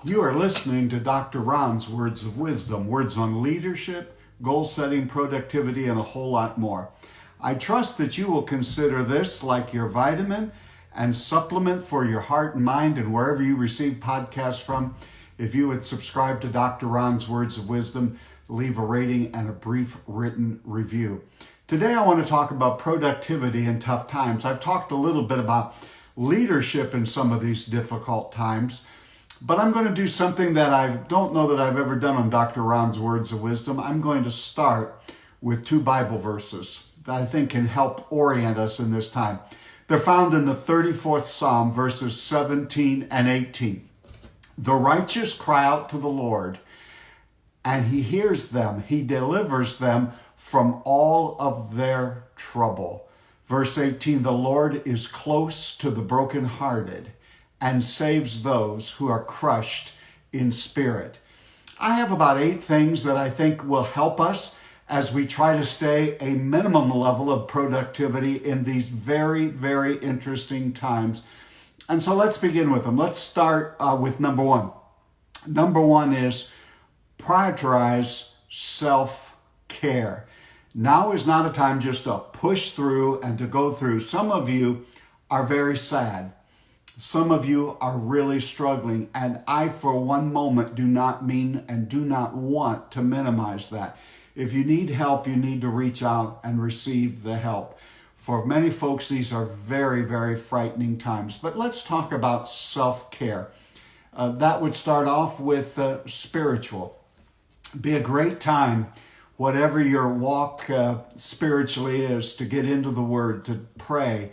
You are listening to Dr. Ron's Words of Wisdom, words on leadership, goal setting, productivity, and a whole lot more. I trust that you will consider this like your vitamin and supplement for your heart and mind, and wherever you receive podcasts from. If you would subscribe to Dr. Ron's Words of Wisdom, leave a rating and a brief written review. Today I want to talk about productivity in tough times. I've talked a little bit about leadership in some of these difficult times, but I'm going to do something that I don't know that I've ever done on Dr. Ron's Words of Wisdom. I'm going to start with two Bible verses that I think can help orient us in this time. They're found in the 34th Psalm, verses 17 and 18. The righteous cry out to the Lord, and he hears them. He delivers them from all of their trouble. Verse 18, the Lord is close to the brokenhearted and saves those who are crushed in spirit. I have about 8 things that I think will help us as we try to stay a minimum level of productivity in these very, very interesting times. And so let's begin with them. Let's start with number one. Number one is prioritize self-care. Now is not a time just to push through and to go through. Some of you are very sad. Some of you are really struggling, and I, for one moment, do not mean and do not want to minimize that. If you need help, you need to reach out and receive the help. For many folks, these are very, very frightening times. But let's talk about self-care. That would start off with spiritual. Be a great time, whatever your walk spiritually is, to get into the Word, to pray,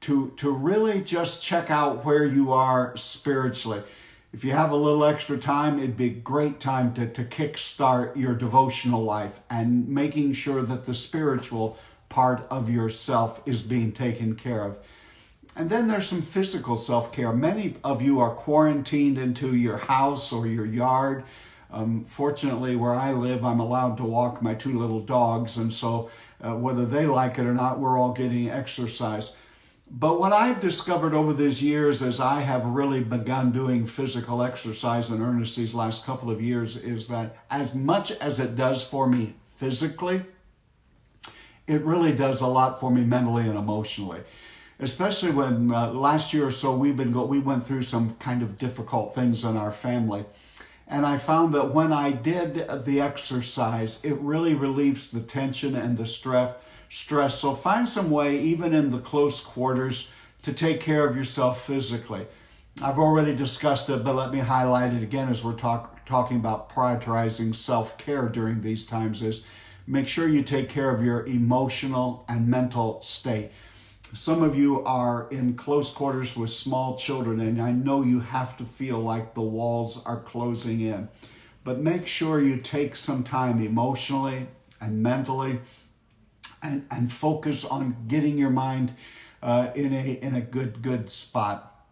to really just check out where you are spiritually. If you have a little extra time, it'd be a great time to kickstart your devotional life and making sure that the spiritual part of yourself is being taken care of. And then there's some physical self-care. Many of you are quarantined into your house or your yard. Fortunately, where I live, I'm allowed to walk my 2 little dogs, and so whether they like it or not, we're all getting exercise. But what I've discovered over these years as I have really begun doing physical exercise in earnest these last couple of years is that as much as it does for me physically, it really does a lot for me mentally and emotionally. Especially when last year or so we went through some kind of difficult things in our family. And I found that when I did the exercise, it really relieves the tension and the stress. So find some way, even in the close quarters, to take care of yourself physically. I've already discussed it, but let me highlight it again as we're talking about prioritizing self-care during these times is make sure you take care of your emotional and mental state. Some of you are in close quarters with small children, and I know you have to feel like the walls are closing in. But make sure you take some time emotionally and mentally and focus on getting your mind in a good spot.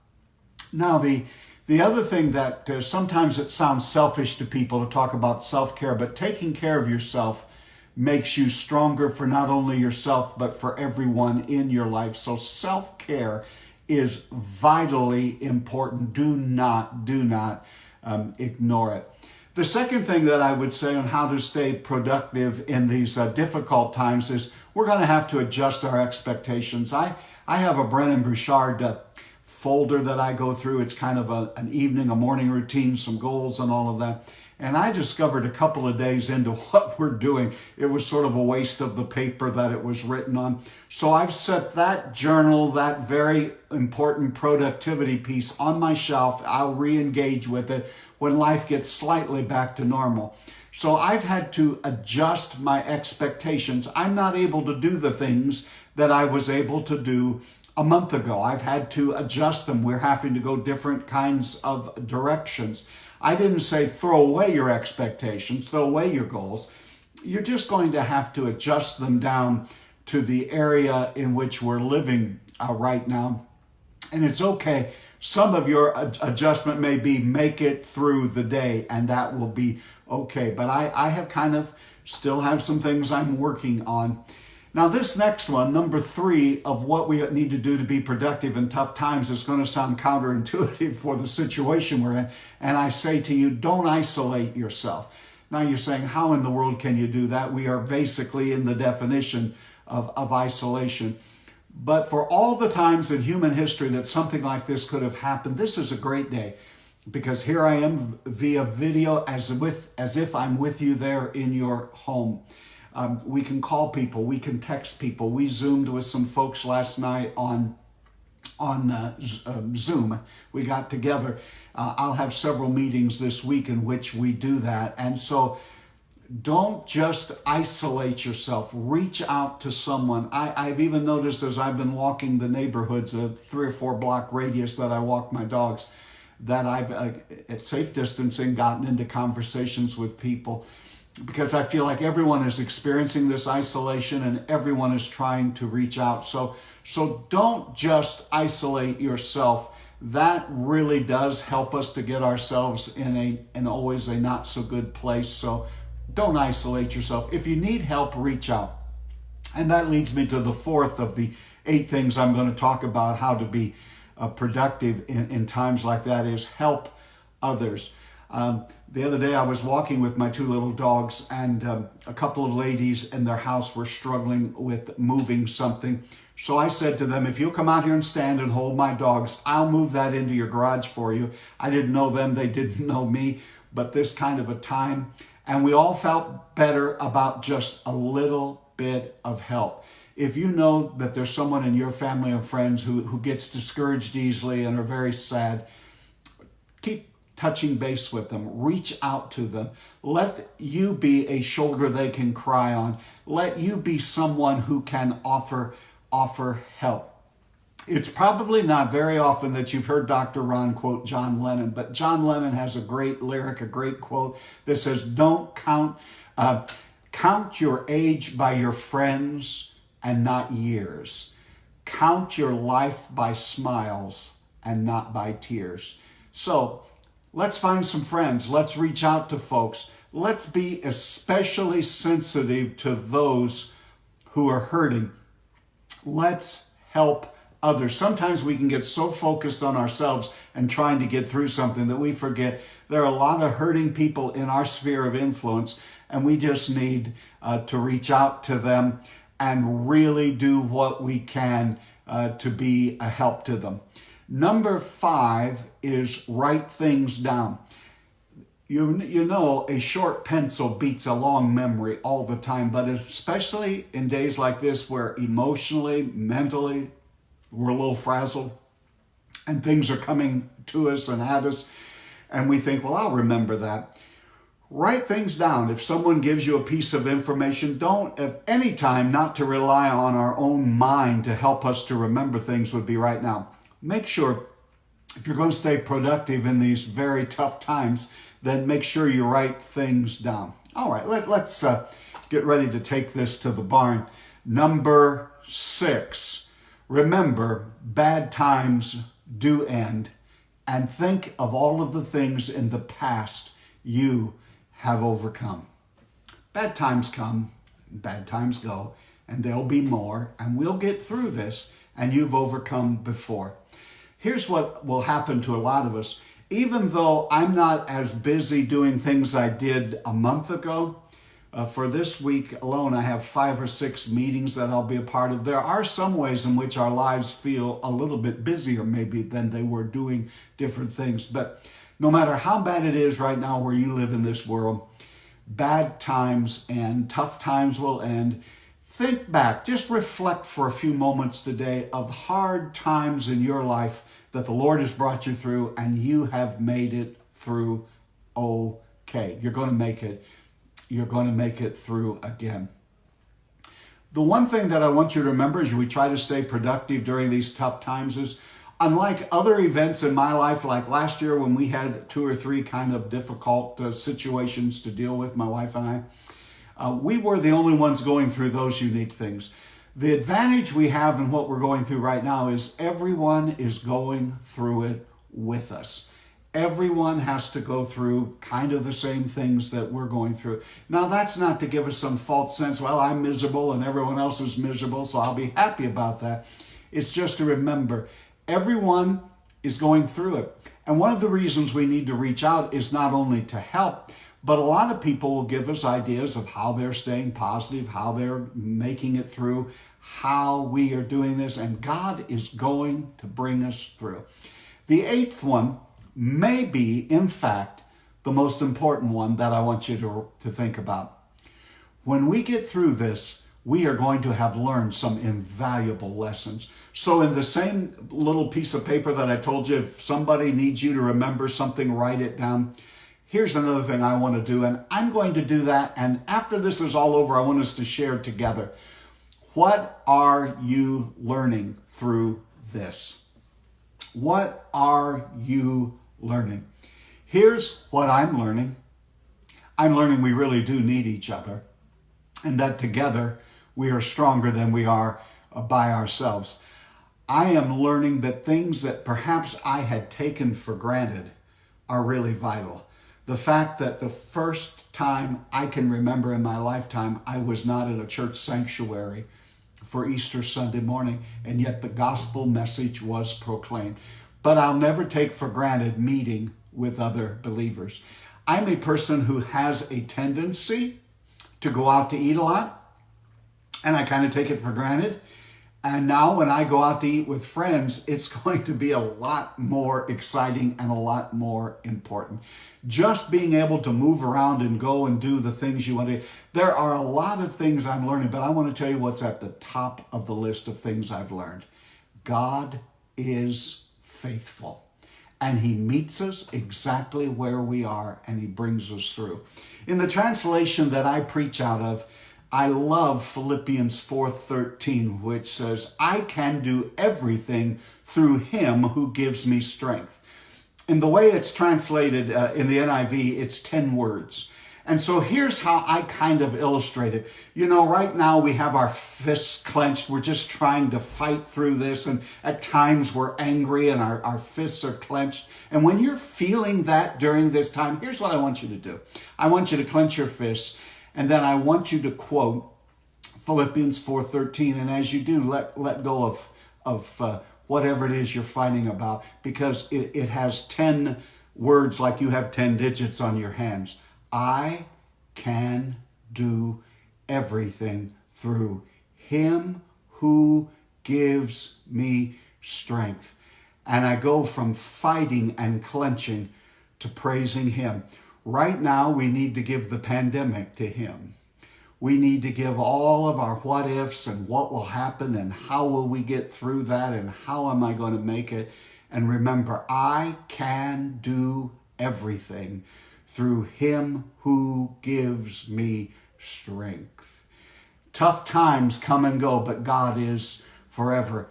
Now, the other thing that sometimes it sounds selfish to people to talk about self-care, but taking care of yourself makes you stronger for not only yourself, but for everyone in your life. So self-care is vitally important. Do not ignore it. The second thing that I would say on how to stay productive in these difficult times is we're going to have to adjust our expectations. I have a Brendon Burchard folder that I go through. It's kind of an evening, a morning routine, some goals and all of that. And I discovered a couple of days into what we're doing, it was sort of a waste of the paper that it was written on. So I've set that journal, that very important productivity piece on my shelf. I'll re-engage with it when life gets slightly back to normal. So I've had to adjust my expectations. I'm not able to do the things that I was able to do a month ago. I've had to adjust them. We're having to go different kinds of directions. I didn't say throw away your expectations, throw away your goals. You're just going to have to adjust them down to the area in which we're living right now. And it's okay. Some of your adjustment may be make it through the day, and that will be okay. But I have kind of still have some things I'm working on. Now, this next one, number 3 of what we need to do to be productive in tough times, is going to sound counterintuitive for the situation we're in. And I say to you, don't isolate yourself. Now you're saying, how in the world can you do that? We are basically in the definition of isolation. But for all the times in human history that something like this could have happened, this is a great day, because here I am via video as if I'm with you there in your home. We can call people, we can text people. We Zoomed with some folks last night on Zoom. We got together. I'll have several meetings this week in which we do that. And so don't just isolate yourself. Reach out to someone. I've even noticed as I've been walking the neighborhoods, a 3 or 4 block radius that I walk my dogs, that I've, at safe distancing, gotten into conversations with people, because I feel like everyone is experiencing this isolation and everyone is trying to reach out. So don't just isolate yourself. That really does help us to get ourselves in always a not so good place. So don't isolate yourself. If you need help, reach out. And that leads me to the 4th of the 8 things I'm going to talk about how to be productive in times like that, is help others. The other day I was walking with my 2 little dogs, and a couple of ladies in their house were struggling with moving something. So I said to them, if you'll come out here and stand and hold my dogs, I'll move that into your garage for you. I didn't know them, they didn't know me, but this kind of a time. And we all felt better about just a little bit of help. If you know that there's someone in your family or friends who gets discouraged easily and are very sad, keep touching base with them. Reach out to them. Let you be a shoulder they can cry on. Let you be someone who can offer help. It's probably not very often that you've heard Dr. Ron quote John Lennon, but John Lennon has a great lyric, a great quote that says, don't count your age by your friends and not years. Count your life by smiles and not by tears. So let's find some friends. Let's reach out to folks. Let's be especially sensitive to those who are hurting. Let's help others. Sometimes we can get so focused on ourselves and trying to get through something that we forget there are a lot of hurting people in our sphere of influence, and we just need to reach out to them and really do what we can to be a help to them. Number 5 is write things down. You know, a short pencil beats a long memory all the time, but especially in days like this where emotionally, mentally, we're a little frazzled and things are coming to us and at us, and we think, well, I'll remember that. Write things down. If someone gives you a piece of information, don't at any time not to rely on our own mind to help us to remember things would be right now. Make sure, if you're going to stay productive in these very tough times, then make sure you write things down. All right, let's get ready to take this to the barn. Number 6. Remember, bad times do end, and think of all of the things in the past you have overcome. Bad times come, bad times go, and there'll be more, and we'll get through this, and you've overcome before. Here's what will happen to a lot of us. Even though I'm not as busy doing things I did a month ago, for this week alone, I have 5 or 6 meetings that I'll be a part of. There are some ways in which our lives feel a little bit busier maybe than they were doing different things. But no matter how bad it is right now where you live in this world, bad times and tough times will end. Think back, just reflect for a few moments today of hard times in your life that the Lord has brought you through, and you have made it through okay. You're going to make it. You're going to make it through again. The one thing that I want you to remember as we try to stay productive during these tough times is, unlike other events in my life, like last year when we had 2 or 3 kind of difficult situations to deal with, my wife and I, we were the only ones going through those unique things. The advantage we have in what we're going through right now is everyone is going through it with us. Everyone has to go through kind of the same things that we're going through. Now, that's not to give us some false sense, well, I'm miserable and everyone else is miserable, so I'll be happy about that. It's just to remember, everyone is going through it. And one of the reasons we need to reach out is not only to help, but a lot of people will give us ideas of how they're staying positive, how they're making it through, how we are doing this, and God is going to bring us through. The eighth one may be, in fact, the most important one that I want you to think about. When we get through this, we are going to have learned some invaluable lessons. So in the same little piece of paper that I told you, if somebody needs you to remember something, write it down. Here's another thing I want to do, and I'm going to do that. And after this is all over, I want us to share together. What are you learning through this? What are you learning? Here's what I'm learning. I'm learning we really do need each other, and that together we are stronger than we are by ourselves. I am learning that things that perhaps I had taken for granted are really vital. The fact that the first time I can remember in my lifetime, I was not at a church sanctuary for Easter Sunday morning, and yet the gospel message was proclaimed. But I'll never take for granted meeting with other believers. I'm a person who has a tendency to go out to eat a lot, and I kind of take it for granted. And now when I go out to eat with friends, it's going to be a lot more exciting and a lot more important. Just being able to move around and go and do the things you want to do. There are a lot of things I'm learning, but I want to tell you what's at the top of the list of things I've learned. God is faithful, and he meets us exactly where we are, and he brings us through. In the translation that I preach out of, I love Philippians 4:13, which says, I can do everything through him who gives me strength. In the way it's translated in the NIV, it's 10 words. And so here's how I kind of illustrate it. You know, right now we have our fists clenched. We're just trying to fight through this. And at times we're angry and our fists are clenched. And when you're feeling that during this time, here's what I want you to do. I want you to clench your fists. And then I want you to quote Philippians 4:13. And as you do, let go of whatever it is you're fighting about, because it has 10 words like you have 10 digits on your hands. I can do everything through him who gives me strength. And I go from fighting and clenching to praising him. Right now, we need to give the pandemic to him. We need to give all of our what ifs and what will happen and how will we get through that and how am I going to make it. And remember, I can do everything through him who gives me strength. Tough times come and go, but God is forever.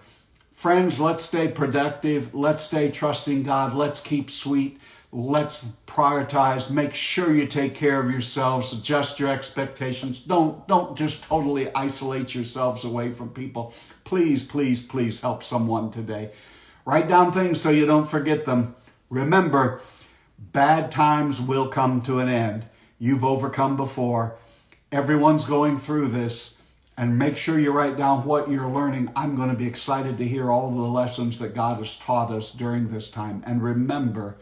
Friends, let's stay productive. Let's stay trusting God. Let's keep sweet. Let's prioritize. Make sure you take care of yourselves. Adjust your expectations. Don't just totally isolate yourselves away from people. Please, please, please help someone today. Write down things so you don't forget them. Remember, bad times will come to an end. You've overcome before. Everyone's going through this. And make sure you write down what you're learning. I'm going to be excited to hear all of the lessons that God has taught us during this time. And remember,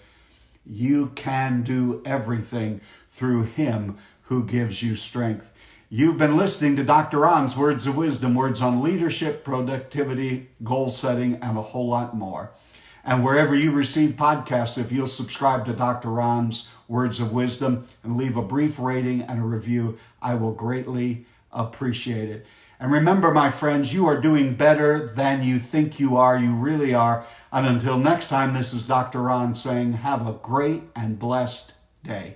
you can do everything through him who gives you strength. You've been listening to Dr. Ron's Words of Wisdom, words on leadership, productivity, goal setting, and a whole lot more. And wherever you receive podcasts, if you'll subscribe to Dr. Ron's Words of Wisdom and leave a brief rating and a review, I will greatly appreciate it. And remember, my friends, you are doing better than you think you are. You really are. And until next time, this is Dr. Ron saying, have a great and blessed day.